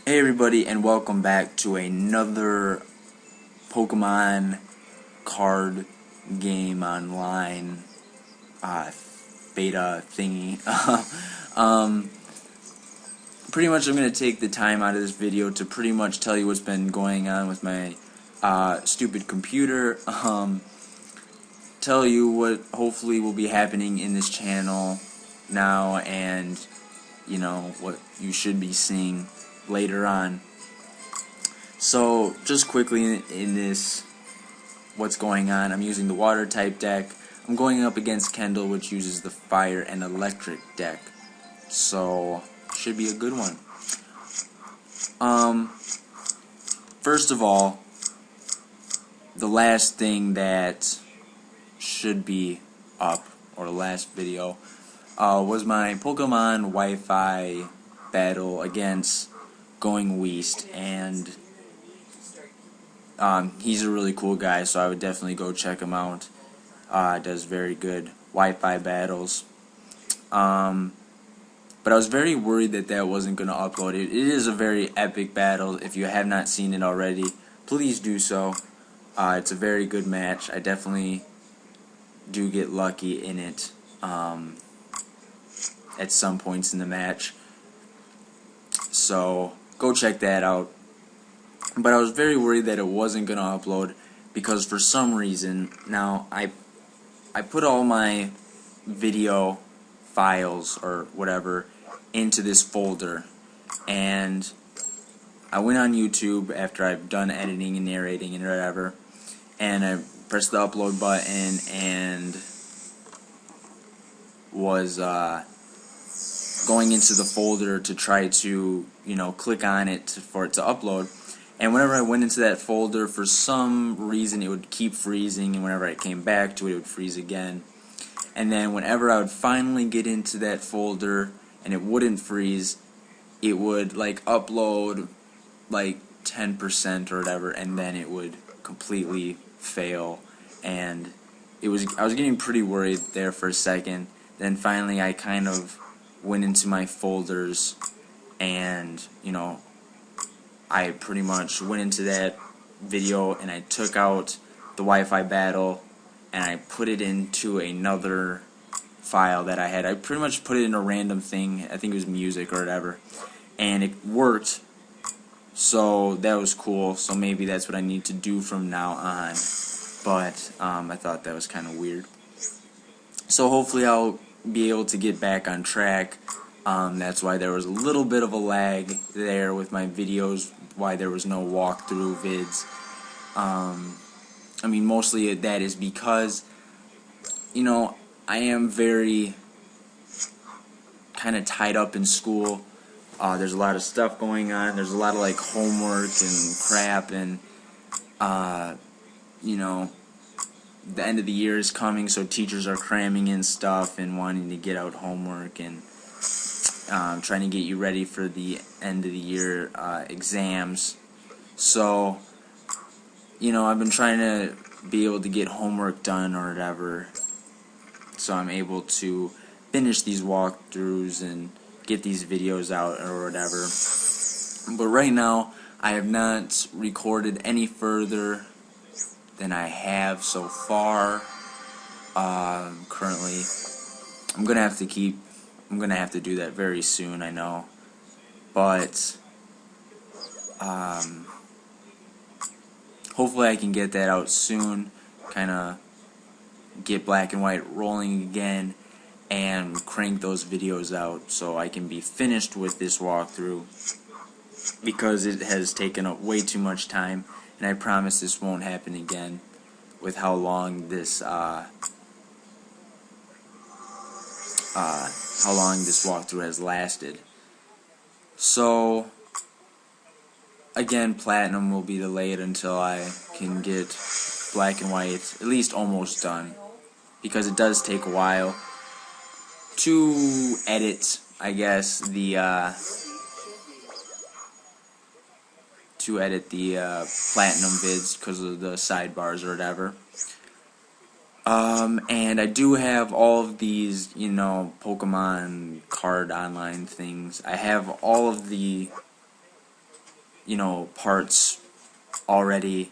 Hey everybody, and welcome back to another Pokemon card game online beta thingy. um, Pretty much I'm going to take the time out of this video to pretty much tell you what's been going on with my stupid computer, tell you what hopefully will be happening in this channel now, and what you should be seeing later on. So, just quickly in this, what's going on, I'm using the water type deck. I'm going up against Kendall, which uses the fire and electric deck. So, should be a good one. First of all, the last thing that should be up, or the last video, was my Pokemon Wi-Fi battle against Going West, and he's a really cool guy, so I would definitely go check him out. Does very good Wi-Fi battles. But I was very worried that wasn't going to upload. It is a very epic battle. If you have not seen it already, please do so. It's a very good match. I definitely do get lucky in it at some points in the match. So go check that out. But I was very worried that it wasn't going to upload because for some reason, now I put all my video files or whatever into this folder, and I went on YouTube after I've done editing and narrating and whatever, and I pressed the upload button and was going into the folder to try to click on it for it to upload. And whenever I went into that folder, for some reason it would keep freezing, and whenever I came back to it, it would freeze again. And then whenever I would finally get into that folder and it wouldn't freeze, it would upload 10% or whatever, and then it would completely fail. And I was getting pretty worried there for a second. Then finally I kind of went into my folders, and I pretty much went into that video and I took out the Wi-Fi battle and I put it into another file that I had. I pretty much put it in a random thing. I think it was music or whatever, and it worked. So that was cool. So maybe that's what I need to do from now on. But I thought that was kind of weird. So hopefully I'll be able to get back on track. That's why there was a little bit of a lag there with my videos, why there was no walkthrough vids. I mean, mostly that is because, I am very kind of tied up in school. There's a lot of stuff going on. There's a lot of homework and crap, and the end of the year is coming, so teachers are cramming in stuff and wanting to get out homework and trying to get you ready for the end of the year exams. So, I've been trying to be able to get homework done or whatever, so I'm able to finish these walkthroughs and get these videos out or whatever. But right now, I have not recorded any further than I have so far. Currently, I'm gonna have to do that very soon, I know. But hopefully I can get that out soon, kind of get Black and White rolling again, and crank those videos out so I can be finished with this walkthrough, because it has taken up way too much time, and I promise this won't happen again with how long this walkthrough has lasted. So again, Platinum will be delayed until I can get Black and White at least almost done, because it does take a while to edit, I guess, the Platinum vids because of the sidebars or whatever. And I do have all of these, Pokemon card online things. I have all of the parts already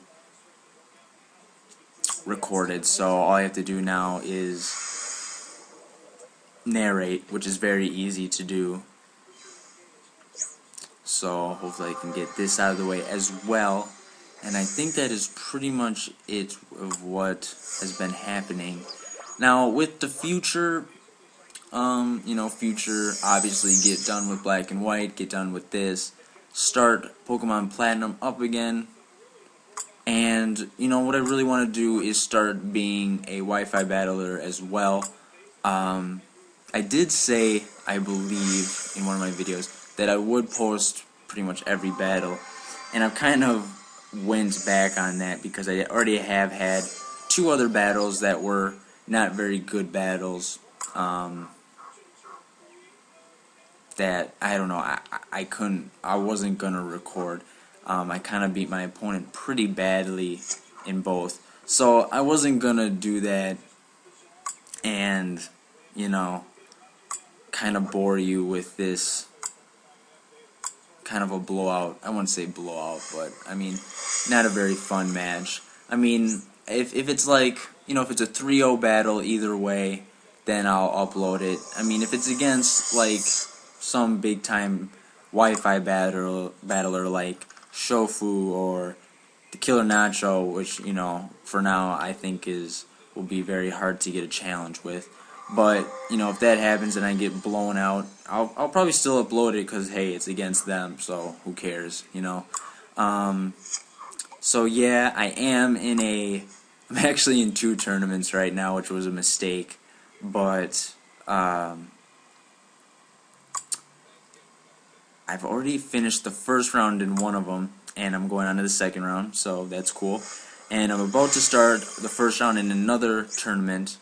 recorded, so all I have to do now is narrate, which is very easy to do. So hopefully I can get this out of the way as well. And I think that is pretty much it of what has been happening. Now with the future, future, obviously get done with Black and White, get done with this, start Pokemon Platinum up again. And, what I really want to do is start being a Wi-Fi battler as well. I did say, I believe, in one of my videos, that I would post pretty much every battle. And I've kind of went back on that because I already have had 2 other battles that were not very good battles. That, I don't know, I wasn't going to record. I kind of beat my opponent pretty badly in both. So I wasn't going to do that and, kind of bore you with this kind of a blowout. I wouldn't say blowout, but, not a very fun match. If it's like, if it's a 3-0 battle either way, then I'll upload it. If it's against, like, some big-time Wi-Fi battler like Shofu or the Killer Nacho, which, for now I think will be very hard to get a challenge with. But, if that happens and I get blown out, I'll probably still upload it because, hey, it's against them, so who cares, So, yeah, I'm actually in 2 tournaments right now, which was a mistake, but, I've already finished the first round in one of them, and I'm going on to the second round, so that's cool. And I'm about to start the first round in another tournament,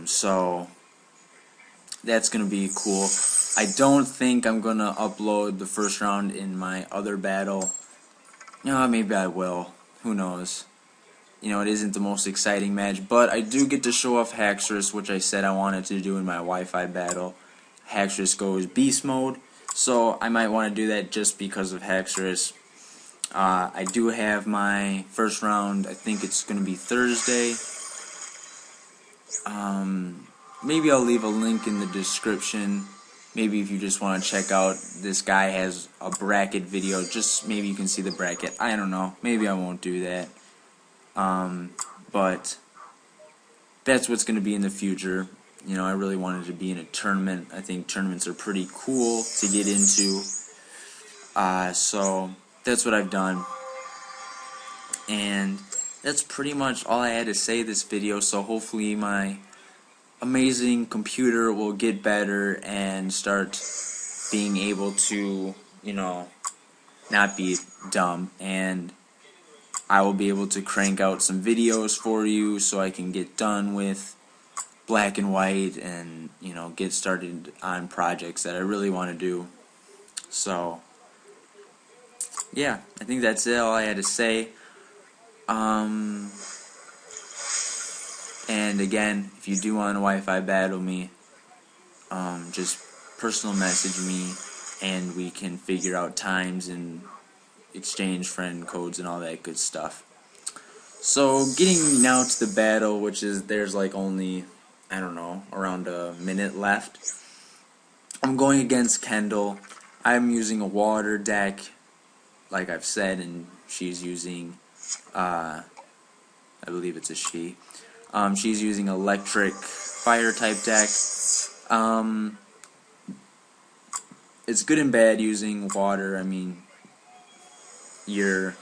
so that's going to be cool. I don't think I'm going to upload the first round in my other battle. Maybe I will. Who knows? It isn't the most exciting match, but I do get to show off Haxorus, which I said I wanted to do in my Wi-Fi battle. Haxorus goes Beast Mode, so I might want to do that just because of Haxorus. I do have my first round, I think it's going to be Thursday. Maybe I'll leave a link in the description. Maybe if you just want to check out, this guy has a bracket video, just maybe you can see the bracket. I don't know, maybe I won't do that. But that's what's going to be in the future. I really wanted to be in a tournament. I think tournaments are pretty cool to get into. So that's what I've done. And that's pretty much all I had to say this video. So hopefully my amazing computer will get better and start being able to, not be dumb. And I will be able to crank out some videos for you so I can get done with Black and White and, get started on projects that I really want to do. So, yeah, I think that's it, all I had to say. And again, if you do want to Wi-Fi battle me, just personal message me and we can figure out times and exchange friend codes and all that good stuff. So, getting now to the battle, which is, there's like only, I don't know, around a minute left. I'm going against Kendall. I'm using a water deck, like I've said, and she's using, I believe it's a she. She's using electric fire type deck. It's good and bad using water. You're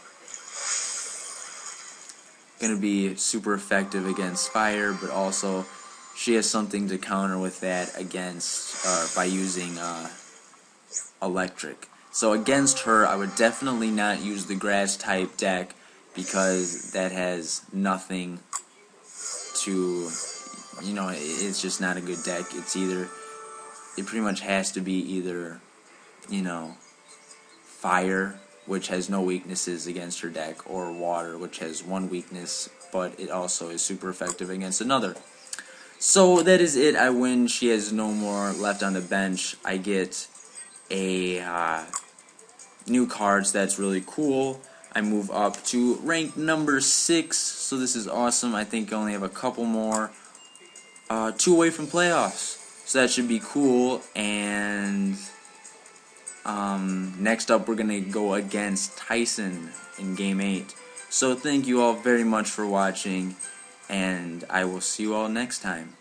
going to be super effective against fire, but also she has something to counter with that against by using electric. So against her, I would definitely not use the grass type deck because that has nothing to, it's just not a good deck. It pretty much has to be either, fire, which has no weaknesses against her deck, or water, which has one weakness, but it also is super effective against another. So that is it. I win. She has no more left on the bench. I get a new cards. That's really cool. I move up to rank number 6, so this is awesome. I think I only have a couple more. 2 away from playoffs, so that should be cool. And next up, we're going to go against Tyson in Game 8. So thank you all very much for watching, and I will see you all next time.